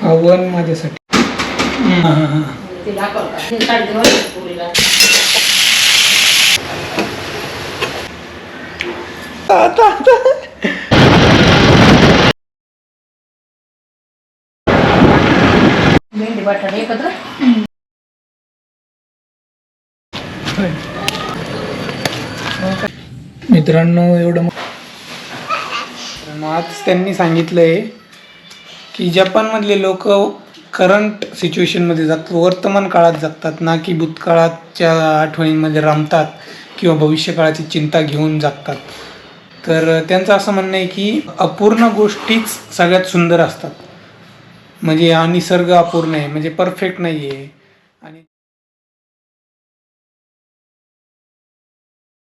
आव्हान माझ्यासाठी. भेंडी बटाटा एकत्र. मित्रांनो आज त्यांनी सांगितलंय की जपानमधले लोक करंट सिच्युएशनमध्ये जगतात, वर्तमान काळात जगतात, ना की भूतकाळाच्या आठवणींमध्ये रमतात किंवा भविष्यकाळाची चिंता घेऊन जगतात. तर त्यांचं असं म्हणणं आहे की अपूर्ण गोष्टीच सगळ्यात सुंदर असतात. म्हणजे हा निसर्ग अपूर्ण आहे, म्हणजे परफेक्ट नाही आहे.